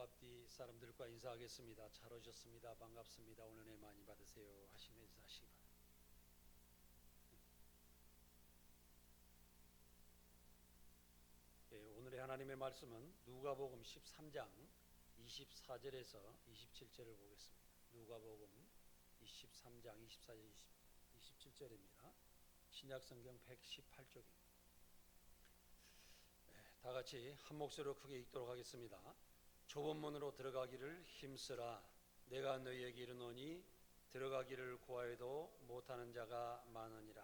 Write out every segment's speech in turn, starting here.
앞뒤 사람들과 인사하겠습니다. 잘 오셨습니다. 반갑습니다. 오늘 은혜 많이 받으세요 하시며 인사하시기 바랍니다. 오늘의 하나님의 말씀은 누가복음 13장 24절에서 27절을 보겠습니다. 누가복음 23장 24절 27절입니다. 신약성경 118쪽입니다. 다 같이 한 목소리로 크게 읽도록 하겠습니다. 좁은 문으로 들어가기를 힘쓰라. 내가 너희에게 이르노니 들어가기를 구하여도 못하는 자가 많으니라.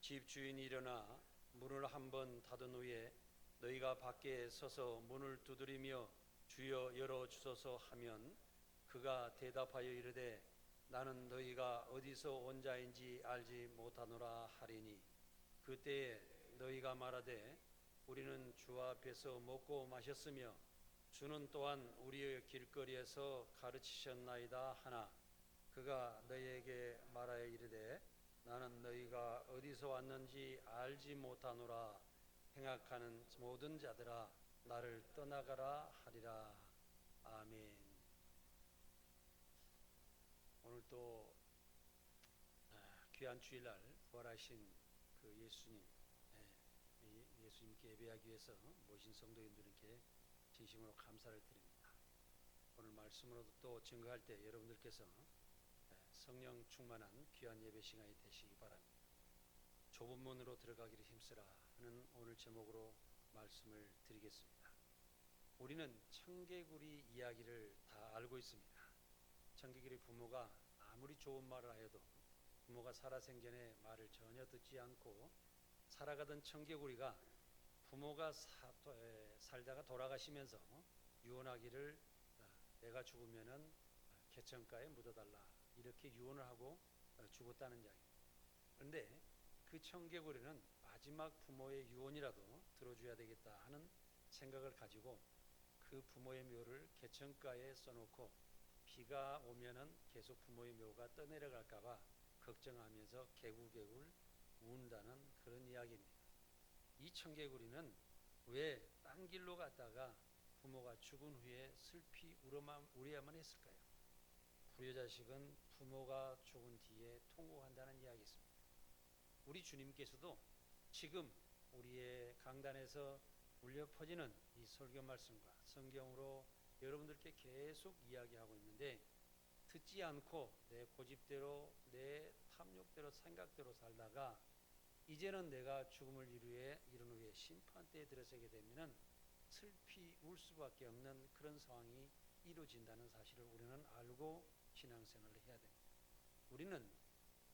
집 주인이 일어나 문을 한번 닫은 후에 너희가 밖에 서서 문을 두드리며 주여 열어주소서 하면 그가 대답하여 이르되 나는 너희가 어디서 온 자인지 알지 못하노라 하리니 그때에 너희가 말하되 우리는 주 앞에서 먹고 마셨으며 주는 또한 우리의 길거리에서 가르치셨나이다 하나 그가 너희에게 말하여 이르되 나는 너희가 어디서 왔는지 알지 못하노라. 행악하는 모든 자들아 나를 떠나가라 하리라. 아멘. 오늘 또 귀한 주일날 부활하신 그 예수님께 예배하기 위해서 모신 성도님들께 진심으로 감사를 드립니다. 오늘 말씀으로도 또 증거할 때 여러분들께서 성령 충만한 귀한 예배 시간이 되시기 바랍니다. 좁은 문으로 들어가기를 힘쓰라 하는 오늘 제목으로 말씀을 드리겠습니다. 우리는 청개구리 이야기를 다 알고 있습니다. 청개구리 부모가 아무리 좋은 말을 하여도 부모가 살아생전에 말을 전혀 듣지 않고 살아가던 청개구리가 부모가 살다가 돌아가시면서 유언하기를 내가 죽으면은 개천가에 묻어달라 이렇게 유언을 하고 죽었다는 이야기입니다. 그런데 그 청개구리는 마지막 부모의 유언이라도 들어줘야 되겠다 하는 생각을 가지고 그 부모의 묘를 개천가에 써놓고 비가 오면은 계속 부모의 묘가 떠내려갈까봐 걱정하면서 개굴개굴 운다는 그런 이야기입니다. 이 청개구리는 왜 딴 길로 갔다가 부모가 죽은 후에 슬피 울어야만 했을까요? 불효자식은 부모가 죽은 뒤에 통곡한다는 이야기 있습니다. 우리 주님께서도 지금 우리의 강단에서 울려 퍼지는 이 설교 말씀과 성경으로 여러분들께 계속 이야기하고 있는데 듣지 않고 내 고집대로 내 탐욕대로 생각대로 살다가 이제는 내가 죽음을 이룬 후에 심판대에 들어서게 되면은 슬피 울 수밖에 없는 그런 상황이 이루어진다는 사실을 우리는 알고 신앙생활을 해야 됩니다. 우리는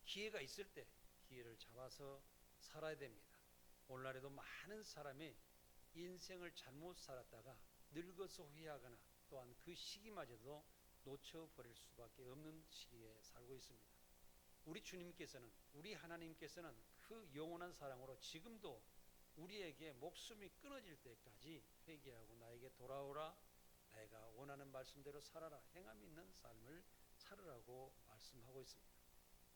기회가 있을 때 기회를 잡아서 살아야 됩니다. 오늘날에도 많은 사람이 인생을 잘못 살았다가 늙어서 후회하거나 또한 그 시기마저도 놓쳐버릴 수밖에 없는 시기에 살고 있습니다. 우리 주님께서는 우리 하나님께서는 그 영원한 사랑으로 지금도 우리에게 목숨이 끊어질 때까지 회개하고 나에게 돌아오라 내가 원하는 말씀대로 살아라 행함 있는 삶을 살으라고 말씀하고 있습니다.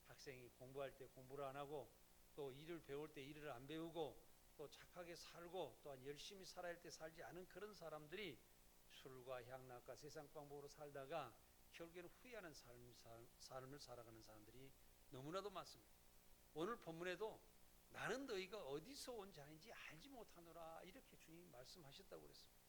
학생이 공부할 때 공부를 안 하고 또 일을 배울 때 일을 안 배우고 또 착하게 살고 또한 열심히 살아야 할 때 살지 않은 그런 사람들이 술과 향락과 세상 방법으로 살다가 결국에는 후회하는 삶을 살아가는 사람들이 너무나도 많습니다. 오늘 본문에도 나는 너희가 어디서 온 자인지 알지 못하노라 이렇게 주님이 말씀하셨다고 그랬습니다.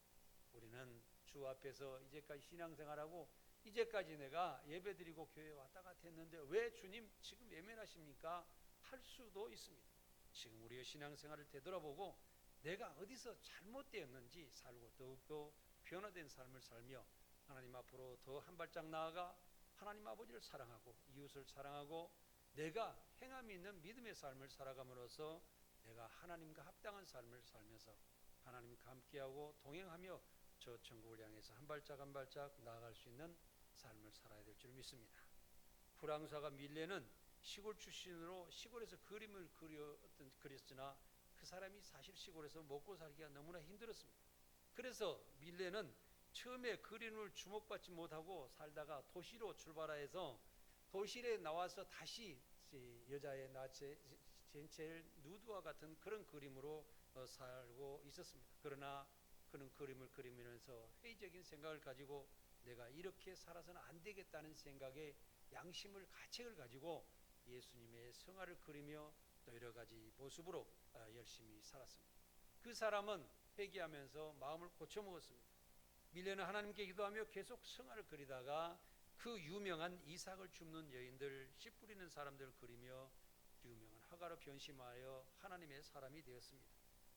우리는 주 앞에서 이제까지 신앙생활하고 이제까지 내가 예배드리고 교회에 왔다 갔다 했는데 왜 주님 지금 예면하십니까? 할 수도 있습니다. 지금 우리의 신앙생활을 되돌아보고 내가 어디서 잘못되었는지 살고 더욱더 변화된 삶을 살며 하나님 앞으로 더 한 발짝 나아가 하나님 아버지를 사랑하고 이웃을 사랑하고 내가 행함이 있는 믿음의 삶을 살아감으로써 내가 하나님과 합당한 삶을 살면서 하나님과 함께하고 동행하며 저 천국을 향해서 한 발짝 한 발짝 나아갈 수 있는 삶을 살아야 될 줄 믿습니다. 프랑스화가 밀레는 시골 출신으로 시골에서 그림을 그렸으나 그 사람이 사실 시골에서 먹고 살기가 너무나 힘들었습니다. 그래서 밀레는 처음에 그림을 주목받지 못하고 살다가 도시로 출발해서 도시에 나와서 다시 여자의 나체 젠첼 누드와 같은 그런 그림으로 살고 있었습니다. 그러나 그는 그림을 그리면서 회의적인 생각을 가지고 내가 이렇게 살아서는 안 되겠다는 생각에 양심을 가책을 가지고 예수님의 성화를 그리며 또 여러 가지 모습으로 열심히 살았습니다. 그 사람은 회개하면서 마음을 고쳐먹었습니다. 밀레는 하나님께 기도하며 계속 성화를 그리다가 그 유명한 이삭을 줍는 여인들, 씨 뿌리는 사람들을 그리며 유명한 하가로 변심하여 하나님의 사람이 되었습니다.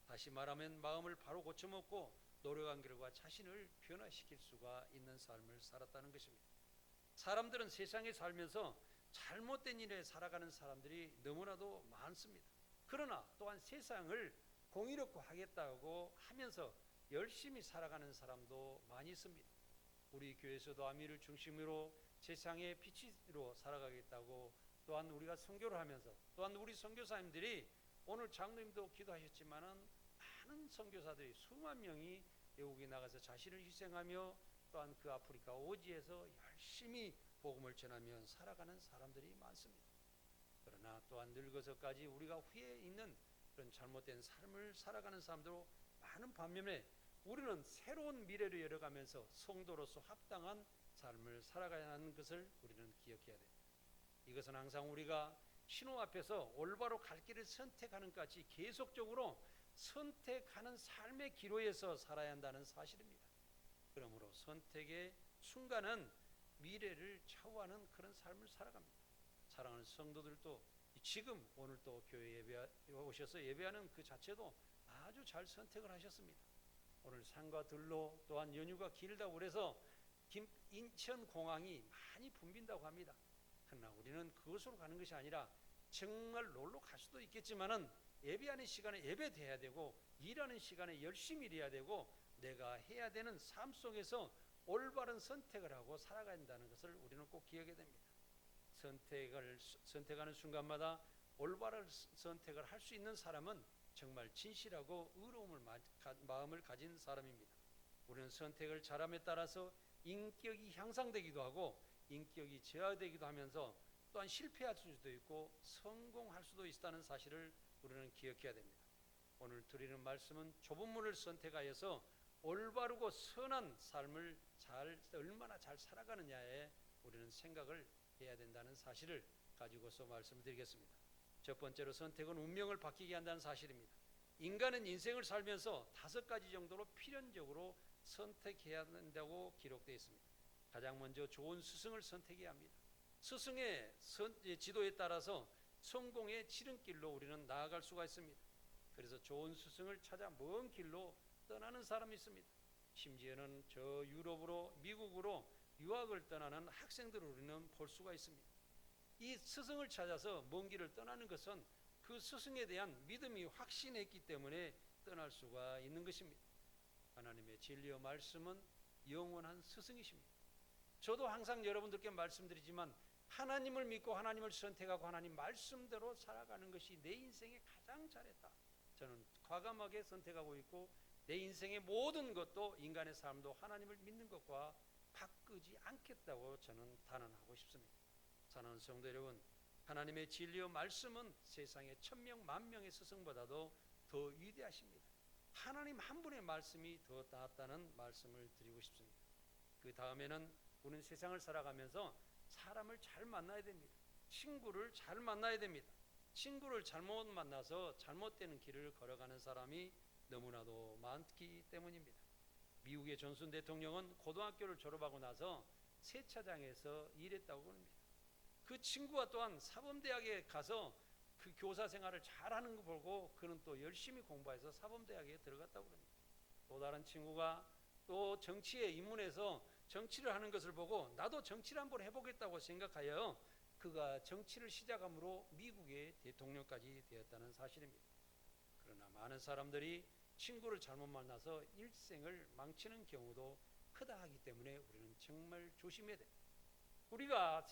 다시 말하면 마음을 바로 고쳐먹고 노력한 결과 자신을 변화시킬 수가 있는 삶을 살았다는 것입니다. 사람들은 세상에 살면서 잘못된 일에 살아가는 사람들이 너무나도 많습니다. 그러나 또한 세상을 공의롭고 하겠다고 하면서 열심히 살아가는 사람도 많이 있습니다. 우리 교회에서도 아미를 중심으로 세상의 빛으로 살아가겠다고 또한 우리가 선교를 하면서 또한 우리 선교사님들이 오늘 장로님도 기도하셨지만은 많은 선교사들이 수만 명이 외국에 나가서 자신을 희생하며 또한 그 아프리카 오지에서 열심히 복음을 전하며 살아가는 사람들이 많습니다. 그러나 또한 늙어서까지 우리가 후에 있는 그런 잘못된 삶을 살아가는 사람도 많은 반면에 우리는 새로운 미래를 열어가면서 성도로서 합당한 삶을 살아가야 하는 것을 우리는 기억해야 됩니다. 이것은 항상 우리가 신호 앞에서 올바로 갈 길을 선택하는 까지 계속적으로 선택하는 삶의 기로에서 살아야 한다는 사실입니다. 그러므로 선택의 순간은 미래를 좌우하는 그런 삶을 살아갑니다. 사랑하는 성도들도 지금 오늘 또 교회 예배 오셔서 예배하는 그 자체도 아주 잘 선택을 하셨습니다. 오늘 산과 들로 또한 연휴가 길다고 그래서 인천공항이 많이 붐빈다고 합니다. 그러나 우리는 그것으로 가는 것이 아니라 정말 놀러 갈 수도 있겠지만은 예배하는 시간에 예배해야 되고 일하는 시간에 열심히 일해야 되고 내가 해야 되는 삶 속에서 올바른 선택을 하고 살아가야 한다는 것을 우리는 꼭 기억해야 됩니다. 선택하는 순간마다 올바른 선택을 할 수 있는 사람은 정말 진실하고 의로움을 마음을 가진 사람입니다. 우리는 선택을 잘함에 따라서 인격이 향상되기도 하고 인격이 저하되기도 하면서 또한 실패할 수도 있고 성공할 수도 있다는 사실을 우리는 기억해야 됩니다. 오늘 드리는 말씀은 좁은 문을 선택하여서 올바르고 선한 삶을 얼마나 잘 살아가느냐에 우리는 생각을 해야 된다는 사실을 가지고서 말씀을 드리겠습니다. 첫 번째로 선택은 운명을 바뀌게 한다는 사실입니다. 인간은 인생을 살면서 5가지 정도로 필연적으로 선택해야 한다고 기록되어 있습니다. 가장 먼저 좋은 스승을 선택해야 합니다. 스승의 지도에 따라서 성공의 지름길로 우리는 나아갈 수가 있습니다. 그래서 좋은 스승을 찾아 먼 길로 떠나는 사람이 있습니다. 심지어는 저 유럽으로 미국으로 유학을 떠나는 학생들을 우리는 볼 수가 있습니다. 이 스승을 찾아서 먼 길을 떠나는 것은 그 스승에 대한 믿음이 확신했기 때문에 떠날 수가 있는 것입니다. 하나님의 진리와 말씀은 영원한 스승이십니다. 저도 항상 여러분들께 말씀드리지만 하나님을 믿고 하나님을 선택하고 하나님 말씀대로 살아가는 것이 내 인생에 가장 잘했다. 저는 과감하게 선택하고 있고 내 인생의 모든 것도 인간의 삶도 하나님을 믿는 것과 바꾸지 않겠다고 저는 단언하고 싶습니다. 사랑하는 성도 여러분, 하나님의 진리와 말씀은 세상의 1000명, 10,000명의 스승보다도 더 위대하십니다. 하나님 한 분의 말씀이 더 낫다는 말씀을 드리고 싶습니다. 그 다음에는 우리는 세상을 살아가면서 사람을 잘 만나야 됩니다. 친구를 잘 만나야 됩니다. 친구를 잘못 만나서 잘못되는 길을 걸어가는 사람이 너무나도 많기 때문입니다. 미국의 존슨 대통령은 고등학교를 졸업하고 나서 세차장에서 일했다고 합니다. 그 친구가 또한 사범대학에 가서 그 교사 생활을 잘하는 거 보고 그는 또 열심히 공부해서 사범대학에 들어갔다고 합니다. 또 다른 친구가 또 정치에 입문해서 정치를 하는 것을 보고 나도 정치를 한번 해보겠다고 생각하여 그가 정치를 시작함으로 미국의 대통령까지 되었다는 사실입니다. 그러나 많은 사람들이 친구를 잘못 만나서 일생을 망치는 경우도 크다 하기 때문에 우리는 정말 조심해야 됩니다. 우리가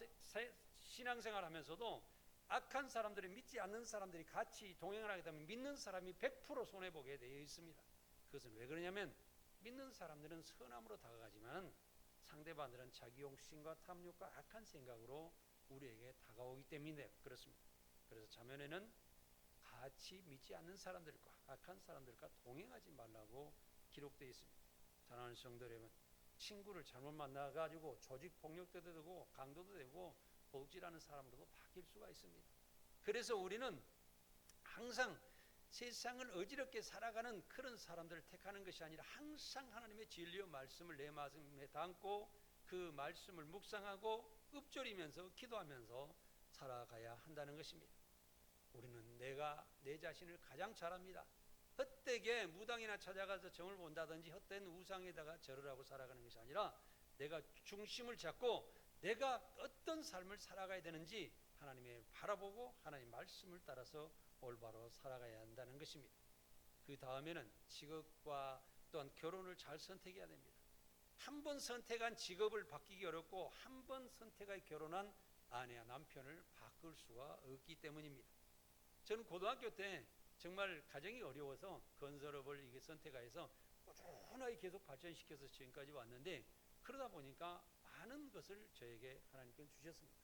신앙생활 하면서도 악한 사람들이 믿지 않는 사람들이 같이 동행을 하게 되면 믿는 사람이 100% 손해보게 되어 있습니다. 그것은 왜 그러냐면 믿는 사람들은 선함으로 다가가지만 상대방들은 자기 욕심과 탐욕과 악한 생각으로 우리에게 다가오기 때문에 그렇습니다. 그래서 자면에는 같이 믿지 않는 사람들과 악한 사람들과 동행하지 말라고 기록되어 있습니다. 사랑하는 성도 여러분, 친구를 잘못 만나가지고 조직 폭력도 되고 강도도 되고 도둑질하는 사람으로도 바뀔 수가 있습니다. 그래서 우리는 항상 세상을 어지럽게 살아가는 그런 사람들을 택하는 것이 아니라 항상 하나님의 진리의 말씀을 내 마음에 담고 그 말씀을 묵상하고 읊조리면서 기도하면서 살아가야 한다는 것입니다. 우리는 내 자신을 가장 잘 압니다. 헛되게 무당이나 찾아가서 점을 본다든지 헛된 우상에다가 절을 하고 살아가는 것이 아니라 내가 중심을 잡고 내가 어떤 삶을 살아가야 되는지 하나님의 바라보고 하나님 말씀을 따라서 올바로 살아가야 한다는 것입니다. 그 다음에는 직업과 또한 결혼을 잘 선택해야 됩니다. 한 번 선택한 직업을 바뀌기 어렵고 한 번 선택하여 결혼한 아내와 남편을 바꿀 수가 없기 때문입니다. 저는 고등학교 때 정말 가정이 어려워서 건설업을 이게 선택해서 꾸준하게 계속 발전시켜서 지금까지 왔는데 그러다 보니까 많은 것을 저에게 하나님께서 주셨습니다.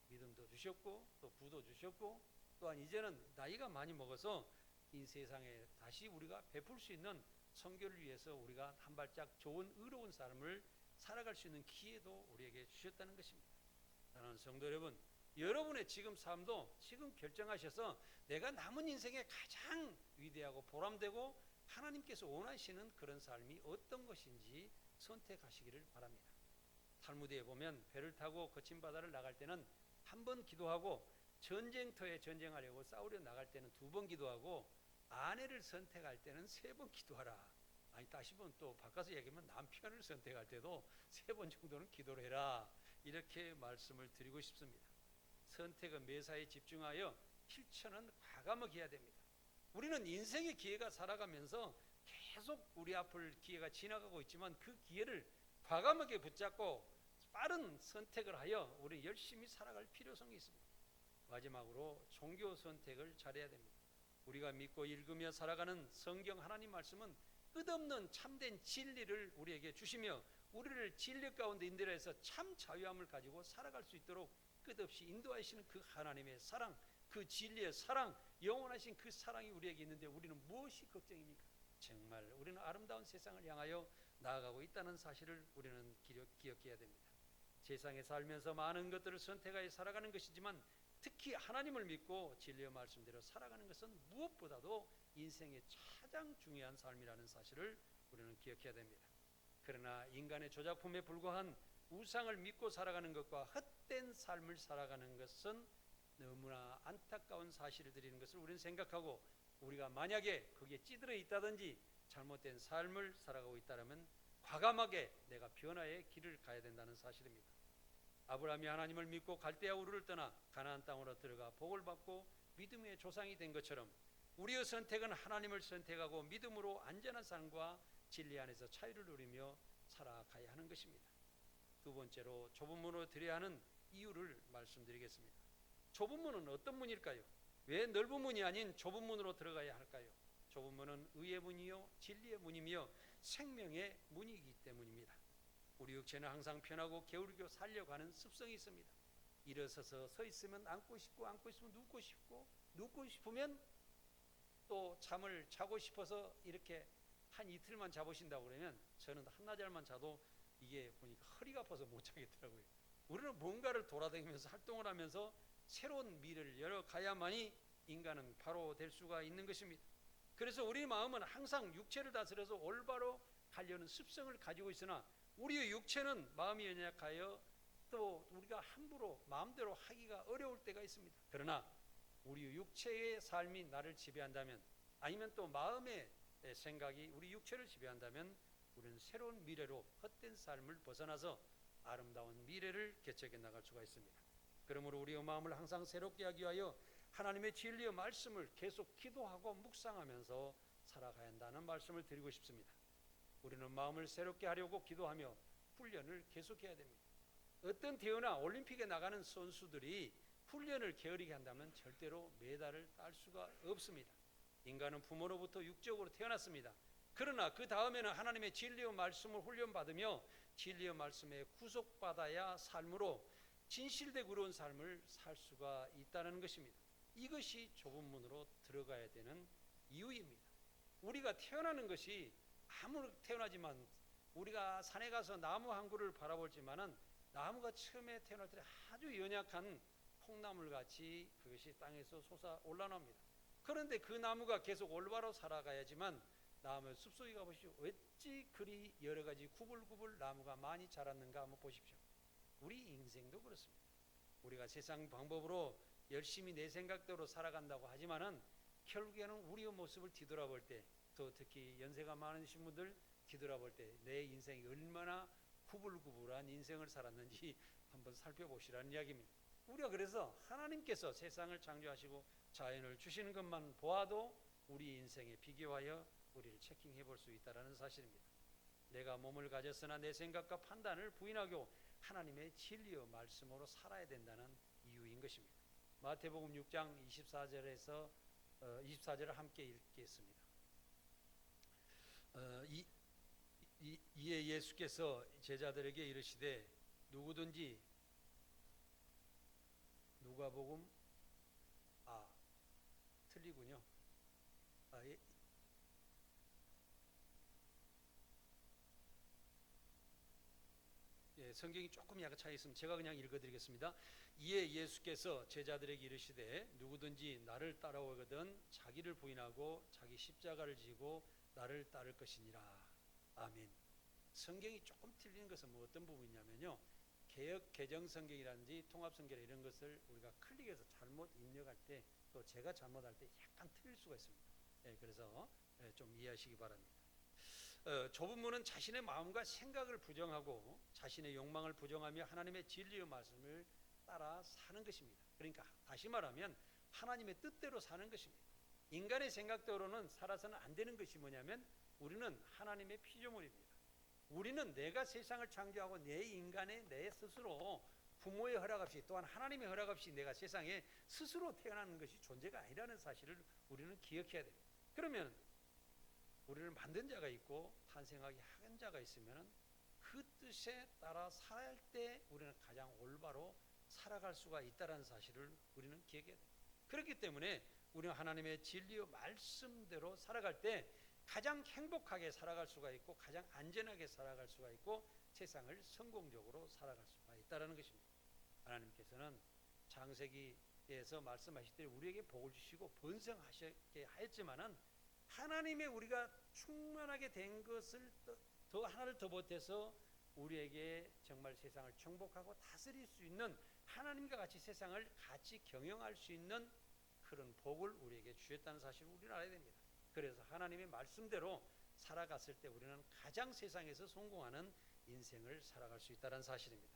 믿음도 주셨고 또 부도 주셨고 또한 이제는 나이가 많이 먹어서 이 세상에 다시 우리가 베풀 수 있는 선교를 위해서 우리가 한 발짝 좋은 의로운 삶을 살아갈 수 있는 기회도 우리에게 주셨다는 것입니다. 사랑하는 성도 여러분, 여러분의 지금 삶도 지금 결정하셔서 내가 남은 인생에 가장 위대하고 보람되고 하나님께서 원하시는 그런 삶이 어떤 것인지 선택하시기를 바랍니다. 탈무드에 보면 배를 타고 거친 바다를 나갈 때는 한 번 기도하고 전쟁터에 전쟁하려고 싸우려 나갈 때는 2번 기도하고 아내를 선택할 때는 3번 기도하라. 아니 다시 보면 또 바꿔서 얘기하면 남편을 선택할 때도 3번 정도는 기도를 해라. 이렇게 말씀을 드리고 싶습니다. 선택은 매사에 집중하여 실천은 과감하게 해야 됩니다. 우리는 인생의 기회가 살아가면서 계속 우리 앞을 기회가 지나가고 있지만 그 기회를 과감하게 붙잡고 빠른 선택을 하여 우리 열심히 살아갈 필요성이 있습니다. 마지막으로 종교 선택을 잘해야 됩니다. 우리가 믿고 읽으며 살아가는 성경 하나님 말씀은 끝없는 참된 진리를 우리에게 주시며 우리를 진리 가운데 인도해서 참 자유함을 가지고 살아갈 수 있도록 끝없이 인도하시는 그 하나님의 사랑, 그 진리의 사랑, 영원하신 그 사랑이 우리에게 있는데 우리는 무엇이 걱정입니까? 정말 우리는 아름다운 세상을 향하여 나아가고 있다는 사실을 우리는 기억해야 됩니다. 세상에 살면서 많은 것들을 선택하여 살아가는 것이지만 특히 하나님을 믿고 진리의 말씀대로 살아가는 것은 무엇보다도 인생의 가장 중요한 삶이라는 사실을 우리는 기억해야 됩니다. 그러나 인간의 조작품에 불과한 우상을 믿고 살아가는 것과 헛된 삶을 살아가는 것은 너무나 안타까운 사실을 드리는 것을 우리는 생각하고 우리가 만약에 거기에 찌들어 있다든지 잘못된 삶을 살아가고 있다면 과감하게 내가 변화의 길을 가야 된다는 사실입니다. 아브라함이 하나님을 믿고 갈대아 우르를 떠나 가나안 땅으로 들어가 복을 받고 믿음의 조상이 된 것처럼 우리의 선택은 하나님을 선택하고 믿음으로 안전한 삶과 진리 안에서 자유를 누리며 살아가야 하는 것입니다. 두 번째로 좁은 문으로 들어야 하는 이유를 말씀드리겠습니다. 좁은 문은 어떤 문일까요? 왜 넓은 문이 아닌 좁은 문으로 들어가야 할까요? 좁은 문은 의의 문이요 진리의 문이며 생명의 문이기 때문입니다. 우리 육체는 항상 편하고 게으르게 살려가는 습성이 있습니다. 일어서서 서 있으면 앉고 싶고 앉고 있으면 눕고 싶고 눕고 싶으면 또 잠을 자고 싶어서 이렇게 한 이틀만 자보신다고 그러면 저는 한나절만 자도 이게 보니까 허리가 아파서 못 자겠더라고요. 우리는 뭔가를 돌아다니면서 활동을 하면서 새로운 미래를 열어가야만이 인간은 바로 될 수가 있는 것입니다. 그래서 우리 마음은 항상 육체를 다스려서 올바로 가려는 습성을 가지고 있으나 우리의 육체는 마음이 연약하여 또 우리가 함부로 마음대로 하기가 어려울 때가 있습니다. 그러나 우리 육체의 삶이 나를 지배한다면 아니면 또 마음의 생각이 우리 육체를 지배한다면 우리는 새로운 미래로 헛된 삶을 벗어나서 아름다운 미래를 개척해 나갈 수가 있습니다. 그러므로 우리의 마음을 항상 새롭게 하기 위하여 하나님의 진리의 말씀을 계속 기도하고 묵상하면서 살아가야 한다는 말씀을 드리고 싶습니다. 우리는 마음을 새롭게 하려고 기도하며 훈련을 계속해야 됩니다. 어떤 대회나 올림픽에 나가는 선수들이 훈련을 게으르게 한다면 절대로 메달을 딸 수가 없습니다. 인간은 부모로부터 육적으로 태어났습니다. 그러나 그 다음에는 하나님의 진리의 말씀을 훈련받으며 진리의 말씀에 구속받아야 삶으로 진실되고 의로운 삶을 살 수가 있다는 것입니다. 이것이 좁은 문으로 들어가야 되는 이유입니다. 우리가 태어나는 것이 나무 태어나지만 우리가 산에 가서 나무 한 그루를 바라볼지만은 나무가 처음에 태어날 때 아주 연약한 콩나물 같이 그것이 땅에서 솟아 올라옵니다. 그런데 그 나무가 계속 올바로 살아가야지만 나무 숲속에 가보시오. 어찌 그리 여러 가지 구불구불 나무가 많이 자랐는가 한번 보십시오. 우리 인생도 그렇습니다. 우리가 세상 방법으로 열심히 내 생각대로 살아간다고 하지만은 결국에는 우리의 모습을 뒤돌아볼 때, 또 특히 연세가 많으신 분들 뒤돌아볼 때 내 인생이 얼마나 구불구불한 인생을 살았는지 한번 살펴보시라는 이야기입니다. 우리가 그래서 하나님께서 세상을 창조하시고 자연을 주시는 것만 보아도 우리 인생에 비교하여 우리를 체킹해 볼 수 있다는 사실입니다. 내가 몸을 가졌으나 내 생각과 판단을 부인하고 하나님의 진리의 말씀으로 살아야 된다는 이유인 것입니다. 마태복음 6장 24절에서 24절을 함께 읽겠습니다. 이에 예수께서 제자들에게 이르시되 누구든지 누가복음 틀리군요. 성경이 조금 약간 차이 있으면 제가 그냥 읽어드리겠습니다. 이에 예수께서 제자들에게 이르시되 누구든지 나를 따라오거든 자기를 부인하고 자기 십자가를 지고 나를 따를 것이니라. 아멘. 성경이 조금 틀린 것은 뭐 어떤 부분이냐면요, 개역 개정 성경이라든지 통합 성경 이런 것을 우리가 클릭해서 잘못 입력할 때, 또 제가 잘못할 때 약간 틀릴 수가 있습니다. 그래서 좀 이해하시기 바랍니다. 좁은 문은 자신의 마음과 생각을 부정하고 자신의 욕망을 부정하며 하나님의 진리의 말씀을 따라 사는 것입니다. 그러니까 다시 말하면 하나님의 뜻대로 사는 것입니다. 인간의 생각대로는 살아서는 안 되는 것이 뭐냐면 우리는 하나님의 피조물입니다. 우리는 내가 세상을 창조하고 내 인간의 내 스스로 부모의 허락 없이 또한 하나님의 허락 없이 내가 세상에 스스로 태어나는 것이 존재가 아니라는 사실을 우리는 기억해야 됩니다. 그러면 우리를 만든 자가 있고 탄생하게 한 자가 있으면 그 뜻에 따라 살아야 할 때 우리는 가장 올바로 살아갈 수가 있다는 사실을 우리는 기억해야 됩니다. 그렇기 때문에 우리는 하나님의 진리의 말씀대로 살아갈 때 가장 행복하게 살아갈 수가 있고 가장 안전하게 살아갈 수가 있고 세상을 성공적으로 살아갈 수가 있다는 것입니다. 하나님께서는 창세기에서 말씀하시되 우리에게 복을 주시고 번성하시게 하였지만은 하나님의 우리가 충만하게 된 것을 더 하나를 더 보태서 우리에게 정말 세상을 정복하고 다스릴 수 있는 하나님과 같이 세상을 같이 경영할 수 있는 그런 복을 우리에게 주셨다는 사실을 우리는 알아야 됩니다. 그래서 하나님의 말씀대로 살아갔을 때 우리는 가장 세상에서 성공하는 인생을 살아갈 수 있다는 사실입니다.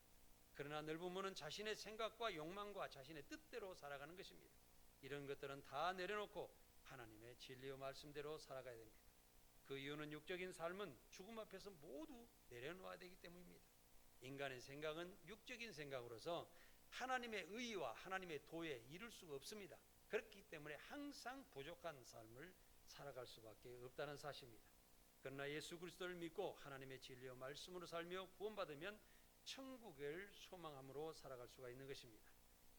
그러나 넓은 문은 자신의 생각과 욕망과 자신의 뜻대로 살아가는 것입니다. 이런 것들은 다 내려놓고 하나님의 진리의 말씀대로 살아가야 됩니다. 그 이유는 육적인 삶은 죽음 앞에서 모두 내려놓아야 되기 때문입니다. 인간의 생각은 육적인 생각으로서 하나님의 의와 하나님의 도에 이룰 수가 없습니다. 그렇기 때문에 항상 부족한 삶을 살아갈 수밖에 없다는 사실입니다. 그러나 예수 그리스도를 믿고 하나님의 진리의 말씀으로 살며 구원받으면 천국을 소망함으로 살아갈 수가 있는 것입니다.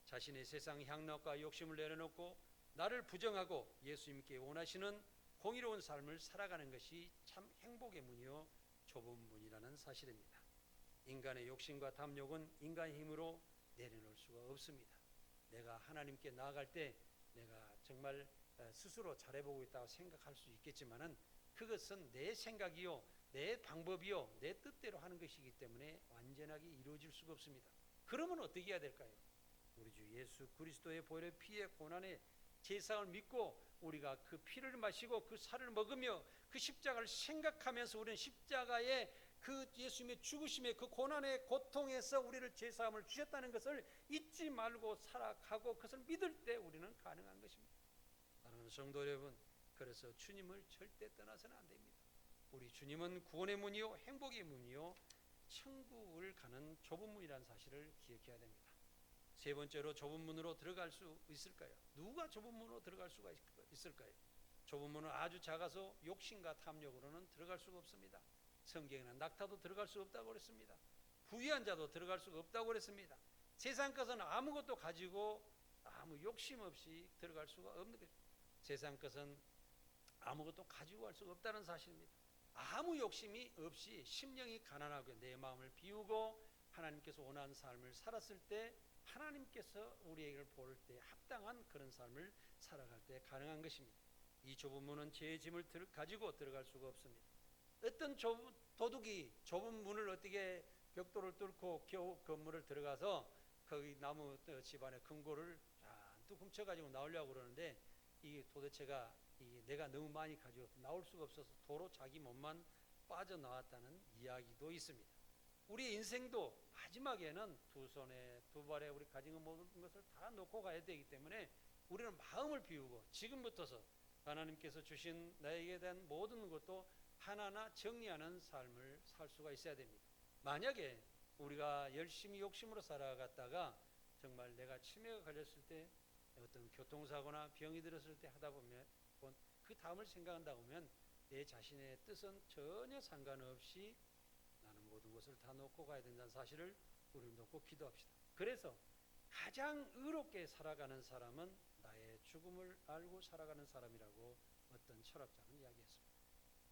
자신의 세상 향락과 욕심을 내려놓고 나를 부정하고 예수님께 원하시는 공의로운 삶을 살아가는 것이 참 행복의 문이요 좁은 문이라는 사실입니다. 인간의 욕심과 탐욕은 인간의 힘으로 내려놓을 수가 없습니다. 내가 하나님께 나아갈 때 내가 정말 스스로 잘해보고 있다고 생각할 수 있겠지만은 그것은 내 생각이요 내 방법이요 내 뜻대로 하는 것이기 때문에 완전하게 이루어질 수가 없습니다. 그러면 어떻게 해야 될까요? 우리 주 예수 그리스도의 보혈의 피의 고난의 제사를 믿고 우리가 그 피를 마시고 그 살을 먹으며 그 십자가를 생각하면서 우리는 십자가의 그 예수님의 죽으심의 그 고난의 고통에서 우리를 제사함을 주셨다는 것을 잊지 말고 살아가고 그것을 믿을 때 우리는 가능한 것입니다. 사랑하는 성도 여러분, 그래서 주님을 절대 떠나서는 안 됩니다. 우리 주님은 구원의 문이요 행복의 문이요 천국을 가는 좁은 문이라는 사실을 기억해야 됩니다. 세 번째로 좁은 문으로 들어갈 수 있을까요? 누가 좁은 문으로 들어갈 수가 있을까요? 좁은 문은 아주 작아서 욕심과 탐욕으로는 들어갈 수가 없습니다. 성경에는 낙타도 들어갈 수 없다고 그랬습니다. 부유한 자도 들어갈 수가 없다고 그랬습니다. 세상 것은 아무것도 가지고 아무 욕심 없이 들어갈 수가 없는 것입니다. 세상 것은 아무것도 가지고 갈 수가 없다는 사실입니다. 아무 욕심이 없이 심령이 가난하고 내 마음을 비우고 하나님께서 원하는 삶을 살았을 때 하나님께서 우리에게 볼 때 합당한 그런 삶을 살아갈 때 가능한 것입니다. 이 좁은 문은 제 짐을 가지고 들어갈 수가 없습니다. 어떤 도둑이 좁은 문을 어떻게 벽돌을 뚫고 겨우 건물을 들어가서 거기 나무 집안에 금고를 잔뜩 훔쳐가지고 나오려고 그러는데 이게 도대체가 내가 너무 많이 가지고 나올 수가 없어서 도로 자기 몸만 빠져나왔다는 이야기도 있습니다. 우리 인생도 마지막에는 두 손에 두 발에 우리 가진 모든 것을 다 놓고 가야 되기 때문에 우리는 마음을 비우고 지금부터서 하나님께서 주신 나에게 대한 모든 것도 하나하나 정리하는 삶을 살 수가 있어야 됩니다. 만약에 우리가 열심히 욕심으로 살아갔다가 정말 내가 치매가 걸렸을 때 어떤 교통사고나 병이 들었을 때 하다 보면 그 다음을 생각한다 보면 내 자신의 뜻은 전혀 상관없이 나는 모든 것을 다 놓고 가야 된다는 사실을 우리 놓고 기도합시다. 그래서 가장 의롭게 살아가는 사람은 나의 죽음을 알고 살아가는 사람이라고 어떤 철학자는 이야기했습니다.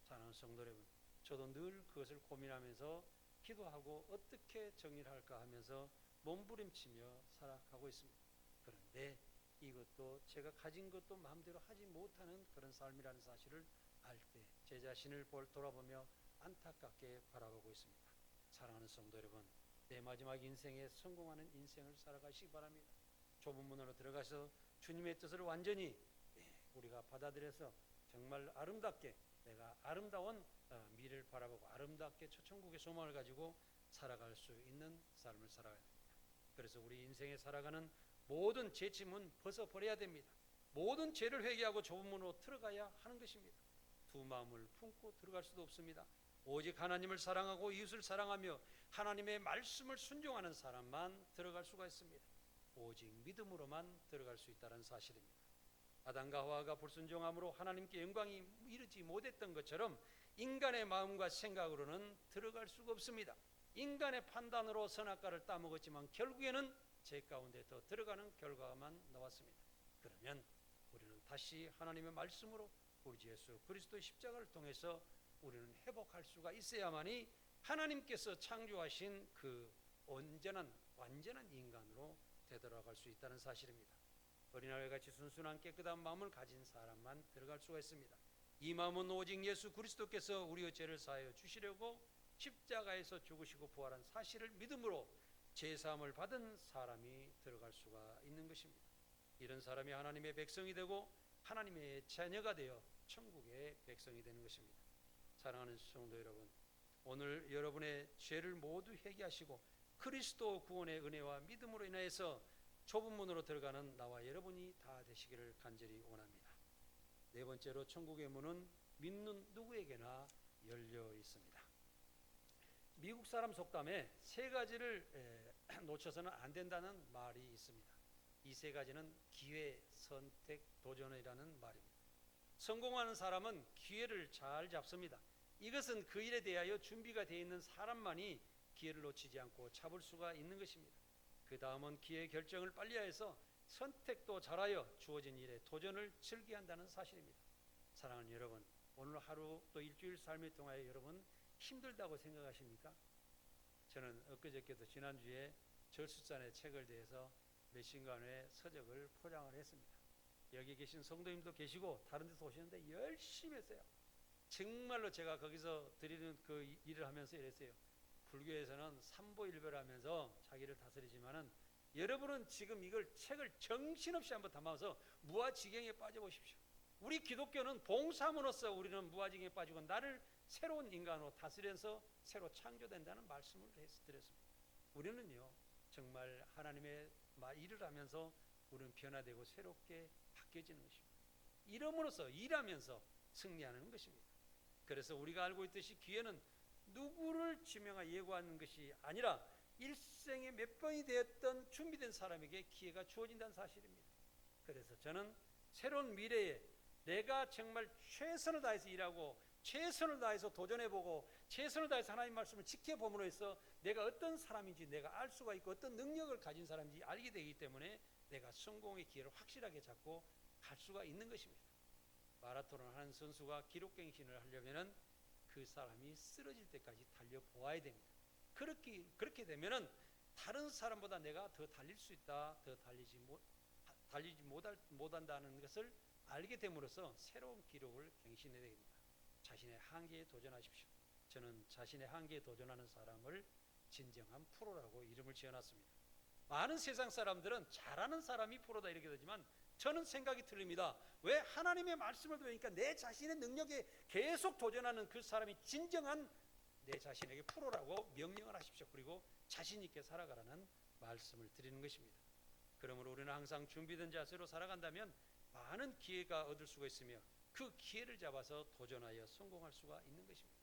사랑하는 성도 여러분, 저도 늘 그것을 고민하면서 기도하고 어떻게 정리를 할까 하면서 몸부림치며 살아가고 있습니다. 그런데 이것도 제가 가진 것도 마음대로 하지 못하는 그런 삶이라는 사실을 알 때 제 자신을 돌아보며 안타깝게 바라보고 있습니다. 사랑하는 성도 여러분, 내 마지막 인생에 성공하는 인생을 살아가시기 바랍니다. 좁은 문으로 들어가서 주님의 뜻을 완전히 우리가 받아들여서 정말 아름답게 내가 아름다운 미래를 바라보고 아름답게 천국의 소망을 가지고 살아갈 수 있는 삶을 살아가야 됩니다. 그래서 우리 인생에 살아가는 모든 죄짐은 벗어버려야 됩니다. 모든 죄를 회개하고 좁은 문으로 들어가야 하는 것입니다. 두 마음을 품고 들어갈 수도 없습니다. 오직 하나님을 사랑하고 이웃을 사랑하며 하나님의 말씀을 순종하는 사람만 들어갈 수가 있습니다. 오직 믿음으로만 들어갈 수 있다는 사실입니다. 아담과 하와가 불순종함으로 하나님께 영광이 이르지 못했던 것처럼 인간의 마음과 생각으로는 들어갈 수가 없습니다. 인간의 판단으로 선악과를 따먹었지만 결국에는 죄 가운데 더 들어가는 결과만 나왔습니다. 그러면 우리는 다시 하나님의 말씀으로 우리 주 예수 그리스도의 십자가를 통해서 우리는 회복할 수가 있어야만이 하나님께서 창조하신 그 온전한 완전한 인간으로 되돌아갈 수 있다는 사실입니다. 어린아이같이 순순한 깨끗한 마음을 가진 사람만 들어갈 수가 있습니다. 이 마음은 오직 예수 그리스도께서 우리의 죄를 사하여 주시려고 십자가에서 죽으시고 부활한 사실을 믿음으로 제사함을 받은 사람이 들어갈 수가 있는 것입니다. 이런 사람이 하나님의 백성이 되고 하나님의 자녀가 되어 천국의 백성이 되는 것입니다. 사랑하는 성도 여러분, 오늘 여러분의 죄를 모두 회개하시고 그리스도 구원의 은혜와 믿음으로 인하여서 좁은 문으로 들어가는 나와 여러분이 다 되시기를 간절히 원합니다. 네 번째로 천국의 문은 믿는 누구에게나 열려 있습니다. 미국 사람 속담에 세 가지를 놓쳐서는 안 된다는 말이 있습니다. 이 세 가지는 기회, 선택, 도전이라는 말입니다. 성공하는 사람은 기회를 잘 잡습니다. 이것은 그 일에 대하여 준비가 되어 있는 사람만이 기회를 놓치지 않고 잡을 수가 있는 것입니다. 그 다음은 기회의 결정을 빨리 해서 선택도 잘하여 주어진 일에 도전을 즐겨야 한다는 사실입니다. 사랑하는 여러분, 오늘 하루 또 일주일 삶을 통하여 여러분 힘들다고 생각하십니까? 저는 엊그저께도 지난주에 절수잔의 책을 대해서 몇 시간의 서적을 포장을 했습니다. 여기 계신 성도님도 계시고 다른 데서 오시는데 열심히 했어요. 정말로 제가 거기서 드리는 그 일을 하면서 이랬어요. 불교에서는 삼보일별하면서 자기를 다스리지만은 여러분은 지금 이걸 책을 정신없이 한번 담아서 무아지경에 빠져보십시오. 우리 기독교는 봉사함으로써 우리는 무아지경에 빠지고 나를 새로운 인간으로 다스려서 새로 창조된다는 말씀을 드렸습니다. 우리는요 정말 하나님의 일을 하면서 우리는 변화되고 새롭게 바뀌어지는 것입니다. 이름으로써 일하면서 승리하는 것입니다. 그래서 우리가 알고 있듯이 기회는 누구를 지명하여 예고하는 것이 아니라 일생에 몇 번이 되었던 준비된 사람에게 기회가 주어진다는 사실입니다. 그래서 저는 새로운 미래에 내가 정말 최선을 다해서 일하고 최선을 다해서 도전해보고 최선을 다해서 하나님 말씀을 지켜봄으로 해서 내가 어떤 사람인지 내가 알 수가 있고 어떤 능력을 가진 사람인지 알게 되기 때문에 내가 성공의 기회를 확실하게 잡고 갈 수가 있는 것입니다. 마라톤을 하는 선수가 기록갱신을 하려면은 그 사람이 쓰러질 때까지 달려 보아야 됩니다. 그렇게 되면은 다른 사람보다 내가 더 달릴 수 있다, 더 달리지 못한다는 것을 알게 됨으로써 새로운 기록을 갱신해야 됩니다. 자신의 한계에 도전하십시오. 저는 자신의 한계에 도전하는 사람을 진정한 프로라고 이름을 지어놨습니다. 많은 세상 사람들은 잘하는 사람이 프로다 이렇게 되지만 저는 생각이 틀립니다. 왜? 하나님의 말씀을 배우니까 내 자신의 능력에 계속 도전하는 그 사람이 진정한 내 자신에게 프로라고 명령을 하십시오. 그리고 자신 있게 살아가라는 말씀을 드리는 것입니다. 그러므로 우리는 항상 준비된 자세로 살아간다면 많은 기회가 얻을 수가 있으며 그 기회를 잡아서 도전하여 성공할 수가 있는 것입니다.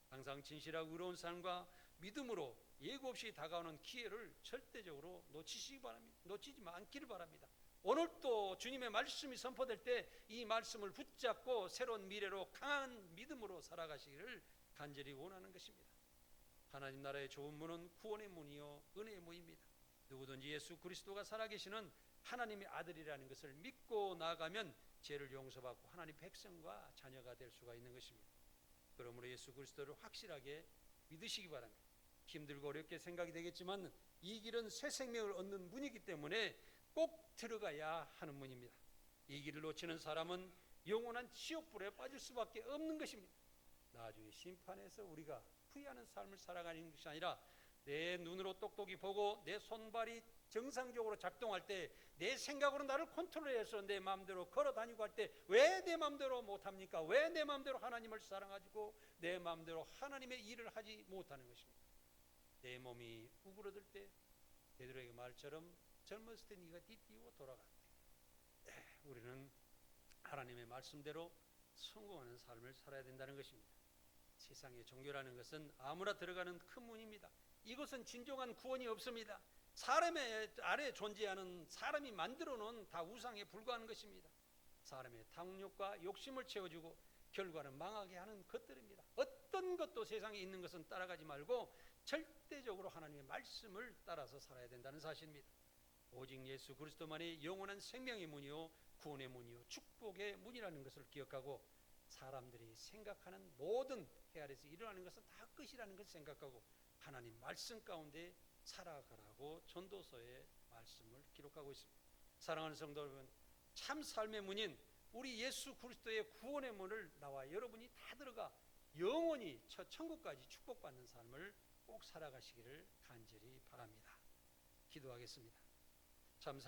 항상 진실하고 의로운 삶과 믿음으로 예고 없이 다가오는 기회를 절대적으로 놓치지 않기를 바랍니다. 오늘 또 주님의 말씀이 선포될 때 이 말씀을 붙잡고 새로운 미래로 강한 믿음으로 살아가시기를 간절히 원하는 것입니다. 하나님 나라의 좁은 문은 구원의 문이요 은혜의 문입니다. 누구든지 예수 그리스도가 살아계시는 하나님의 아들이라는 것을 믿고 나아가면 죄를 용서받고 하나님 백성과 자녀가 될 수가 있는 것입니다. 그러므로 예수 그리스도를 확실하게 믿으시기 바랍니다. 힘들고 어렵게 생각이 되겠지만 이 길은 새 생명을 얻는 문이기 때문에 꼭 들어가야 하는 문입니다. 이 길을 놓치는 사람은 영원한 지옥불에 빠질 수밖에 없는 것입니다. 나중에 심판에서 우리가 후회하는 삶을 살아가는 것이 아니라 내 눈으로 똑똑히 보고 내 손발이 정상적으로 작동할 때 내 생각으로 나를 컨트롤해서 내 마음대로 걸어 다니고 할 때 왜 내 마음대로 못합니까? 왜 내 마음대로 하나님을 사랑하고 내 마음대로 하나님의 일을 하지 못하는 것입니다. 내 몸이 우그러들 때 베드로에게 말처럼 젊었을 때 네가 띠띠고 돌아갈 때 우리는 하나님의 말씀대로 성공하는 삶을 살아야 된다는 것입니다. 세상의 종교라는 것은 아무나 들어가는 큰 문입니다. 이것은 진정한 구원이 없습니다. 사람의 아래 존재하는 사람이 만들어 놓은 다 우상에 불과한 것입니다. 사람의 탐욕과 욕심을 채워주고 결과는 망하게 하는 것들입니다. 어떤 것도 세상에 있는 것은 따라가지 말고 절대적으로 하나님의 말씀을 따라서 살아야 된다는 사실입니다. 오직 예수 그리스도만이 영원한 생명의 문이요 구원의 문이요 축복의 문이라는 것을 기억하고 사람들이 생각하는 모든 해 아래에서 일어나는 것은 다 끝이라는 것을 생각하고 하나님 말씀 가운데 살아가라고 전도서의 말씀을 기록하고 있습니다. 사랑하는 성도 여러분, 참 삶의 문인 우리 예수 그리스도의 구원의 문을 나와 여러분이 다 들어가 영원히 저 천국까지 축복받는 삶을 꼭 살아가시기를 간절히 바랍니다. 기도하겠습니다. 참